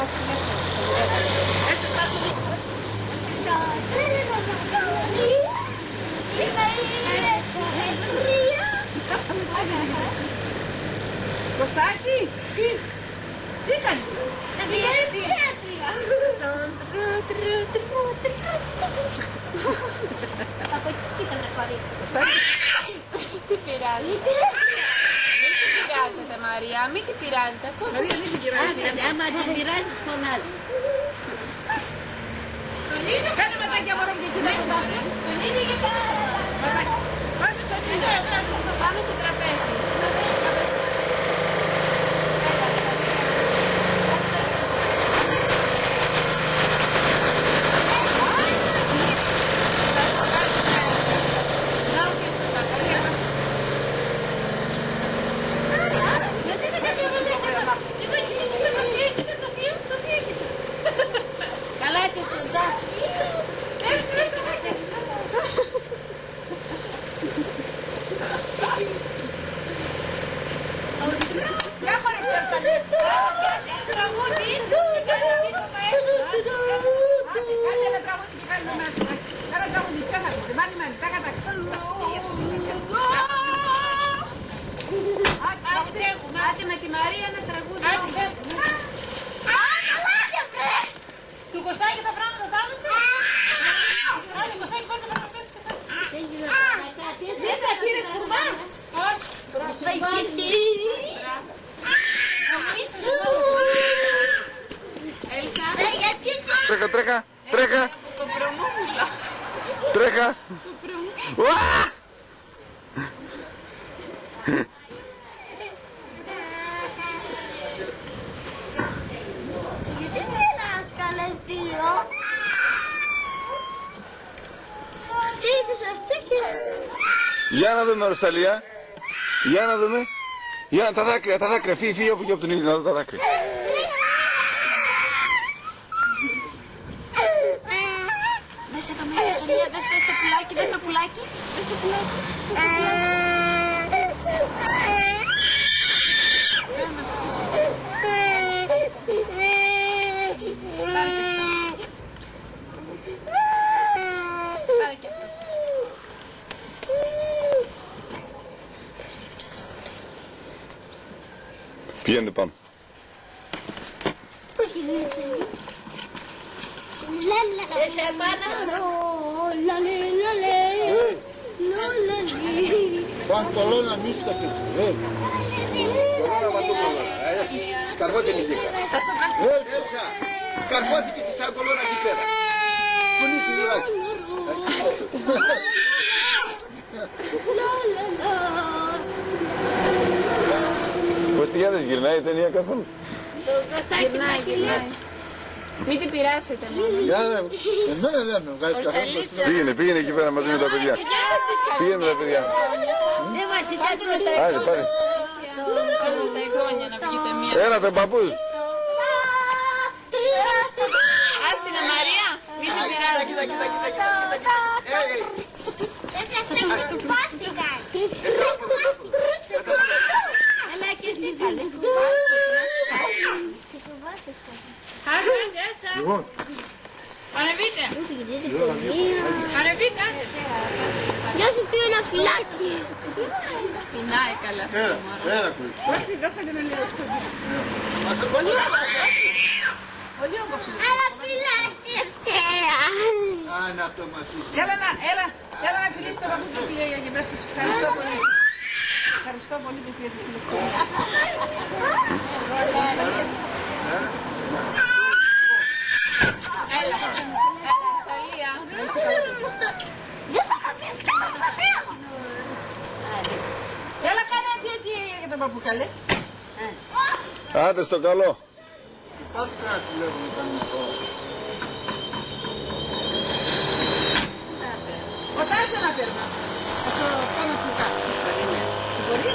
Έτσι υπάρχουν. Κωστάκη, τι κάνεις? Σε διεύθυνση. Από εκεί κοίτα με κορίτσι. Κωστάκη. Τι πειράζει. Μην την πειράζετε, Μαρία, μην την πειράζετε. Μαρία, μην την πειράζεις. Άμα την πειράζεις φωνάζει. Κάνε ματάκια μωρό γιατί δεν έχει. Πάμε στο τρίγο. Πάμε στο τραπέζι. Καλά και σωστά. Για πάρε πιάσανε. Κάντε ένα τραγούδι και κάνουμε μέσα. Κάνα τραγούδι, πιάσανε. Μάνι, τάκα, τάκα. Άντε με τη Μαρία ένα τραγούδι. Του Κωστάκη τα πράγματα τα άλλασε. Άντε Κωστάκη πάρτε τα πράγματα και τα. Δεν θα πήρες κουρμά. Έλσα. Τρέχα, τρέχα, τρέχα, Το προμούβουλα. τρέχα. Ουα! Γιατί δεν άσκαλες δύο. Χτύπησες τσίκι. Για να δούμε, Ρωσαλία. Για να δούμε. Για τα δάκρυα, τα δάκρυα. Φύγει από εκεί από τον ήλιο να δω τα δάκρυα. Δες εδώ μέσα, Σολία, δες το πουλάκι, δες το πουλάκι. Δες το πουλάκι. Πάρε και αυτό. Πηγαίνετε πάμε. Παντολώνα μίστα και καρβότη είναι εκεί. Έλσα, καρβότη και τη σαν κολόνα εκεί πέρα. Πού είναι η σιδηράκι. Κωστιάδες γυρνάει η ταινία καθόλου. Γυρνάει, γυρνάει. Μην την πειράσετε μόνο. Εμένα δεν με βγάζει καθόλου. Πήγαινε, πήγαινε εκεί πέρα μαζί με τα παιδιά. Πήγαινε με τα παιδιά. Άντε, πάρε. Κάνουμε τα εγγόνια να βγείτε μία. Έλα τον παππούς. Άστινα Μαρία, μην την πειράζει. Έτσι αυτά και του πάστηκαν. Αλλά και εσύ καλέ. Λοιπόν, Ανεβείτε. Ανεβείτε. Γεια σου τι ένα φυλάκι. Πεινάει καλά αυτό το μωρό. έλα κουί. Πρόστη, δώσε την λίγο στο Πολύ όμορφο. Πολύ όμορφο. Αλλά φυλάκι ευθέα. Άνα το μασί. Έλα να φιλήσεις το παππού του κυρία και πες τους ευχαριστώ πολύ. Ευχαριστώ πολύ για τη φιλοξενία. Έλα, Σαλία. Δεν θα καθίσει καλά στο χέρι. Έλα κάνε έτσι για τον παππού καλέ. Άντε στο καλό. Ποτάσαι να φέρνας. Αυτό πάνω φλουκά. Μπορεί.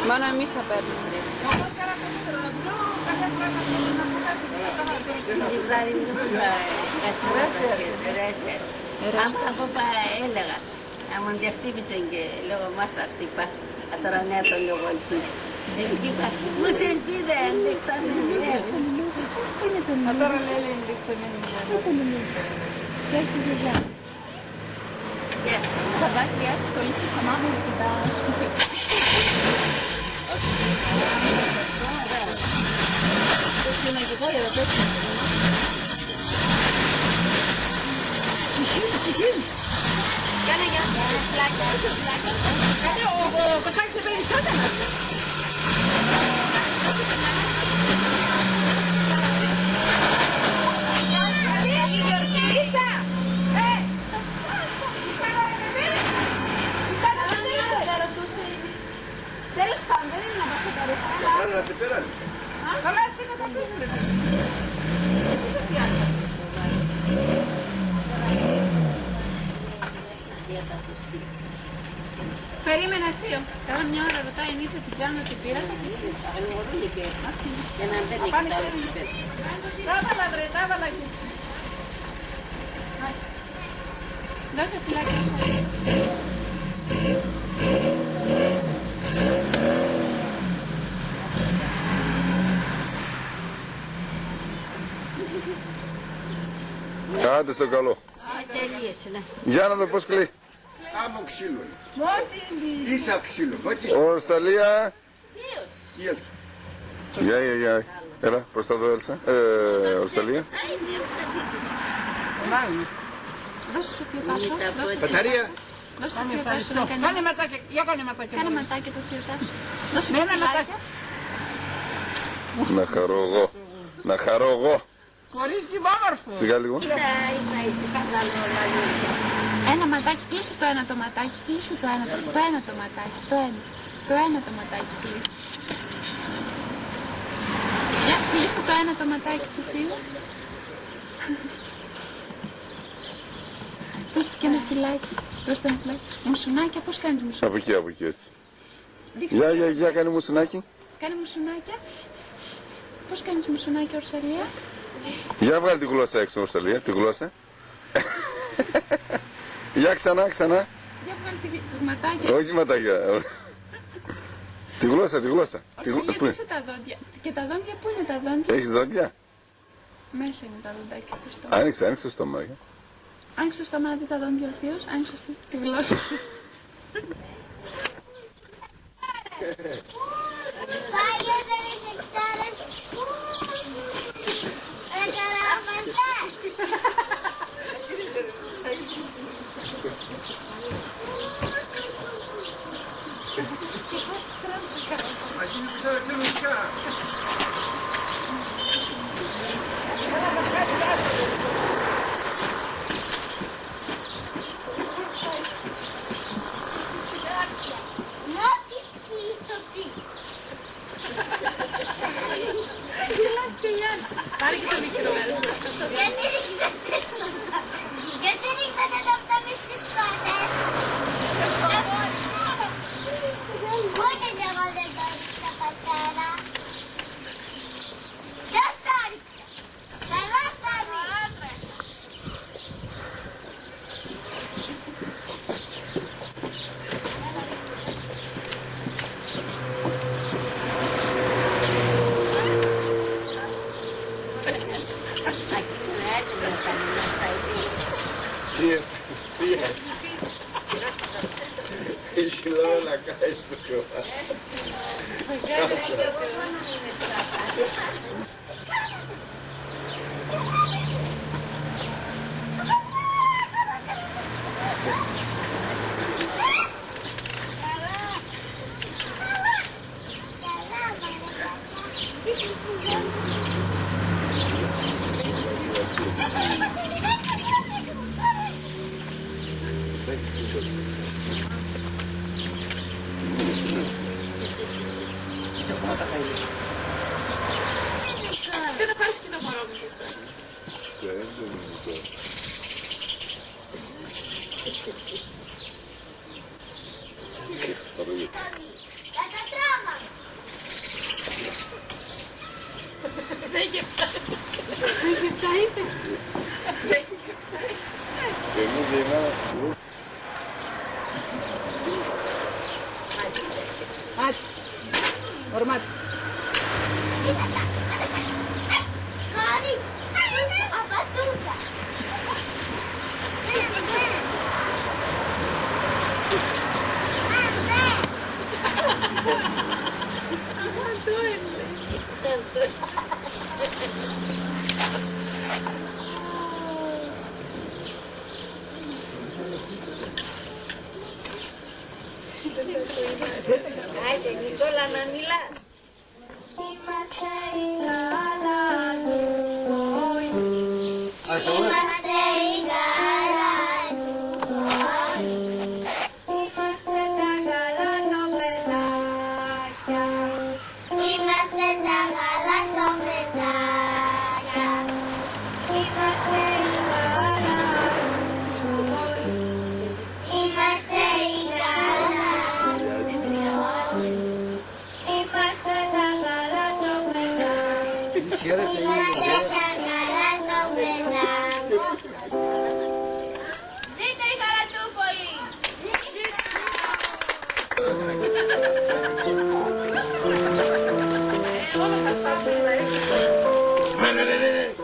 Μόνο εμείς θα παίρνουμε. Εγώ καλά δεν θέλω να βρω. Κάθε φορά να θέλω να πω κάτι. Αυτά που έλεγα, να μου διαχτύπησε και λόγω μάθα χτυπά. Τώρα ναι το λόγο ελπίδα. Μου σε ελπίδα, έντεξα με δουλεύει. Α, τώρα λέει είναι δεξαμένη. Τα δάκρυά της κολλήσει στα μαύρα και τα σκουπί. Κάνε για φυλάκια. Ο Κωστάκης σε παίρνει σιώτα. Τέλος πάντων, δεν είναι να μας το παρουσιάσει. Άρα να σε πέρανε. Καλά, εσύ να τα πεις, ρε. Περίμενα θείο. Καλά μια ώρα ρωτάει η Νίτσα την Τζάνα την πήρα και εσύ. Για να μπαίνει Πάνε και τα ξέρεις. πέρα. Τα έβαλα, βρε, τα έβαλα εκεί. Δώσε φυλάκια. Άντε στο καλό. Τελείωσε, ναι. Για να δω πώς κλεί. Άμμο ξύλο. Μότι Ίσα ξύλο. Όχι. Ορσταλία. Η Έλσα. Γεια. Έλα, προς τα δω, Έλσα. Ορσταλία. Δώσε στο θείο Τάσο. Μπαταρία. Δώσε στο θείο Τάσο να κάνει. Κάνε ματάκια, για κάνε ματάκια. Κάνε ματάκια το θείο Τάσο. Δώσε Με ένα φυλάκια. Να χαρώ εγώ. Να χαρώ εγώ. Κορίτσι μου όμορφο. Σιγά λίγο. Ένα ματάκι, κλείστο το ένα το ματάκι, κλείστο το ένα το ματάκι, το ένα το ματάκι κλείστο. Για κλείστο το ένα το ματάκι του φίλου. Δώστε και ένα φυλάκι, δώστε ένα φυλάκι. Μουσουνάκια, πώς κάνεις μουσουνάκια? Από εκεί έτσι. Για κάνει μουσουνάκι. Κάνε μουσουνάκια. Πώς κάνεις μουσουνάκια, Ορσαλία? Για βγάλει τη γλώσσα έξω, Ορσταλία, τη γλώσσα. Για ξανά. Για βγάλει τη ματάκια. Όχι ματάκια. Τη γλώσσα. Ορσαλία, κλείσε τα δόντια. Και τα δόντια, πού είναι τα δόντια? Έχεις δόντια. Μέσα είναι τα δοντάκια στο στόμα. Άνοιξε το στόμα. Άνοιξε το στόμα να δει τα δόντια ο θείος, άνοιξε τη γλώσσα. Πάγε δεν είναι ξέρεις. Καραμαντά. Μαζί μου ξέρω ξεμικά. Μότις κλείσοτη. Πάρε και το μικρό. Γιατί ρίξατε το πτώμι στις κότες. Ούτε κι εγώ δεν το ρίξα, πατέρα. Ποιος το ρίξε? Καλά φτάνει. Έχει λόγο να κάνει το κρεβάτι. Δεν θα πάρεις και το μωρό μου. Για τα τράμα. Δεν γεπτάει. Δεν γεπτάει, είπε. Άντε. Ορμάτι. Κόρη. Άιντε Νικόλα να μιλάς. Είμαστε η χαρά του κόσμου. Είμαστε η χαρά του κόσμου. Είμαστε τα γαλανοπεδάκια. Είμαστε τα γαλανοπεδάκια. Είμαστε η χαρά του κόσμου. Είμαστε η χαρά του κόσμου. Είμαστε τα γαλανοπεδάκια. Είμαστε τα γαλανοπεδάκια. Ζήτω η Χαρατούπολη! Ναι.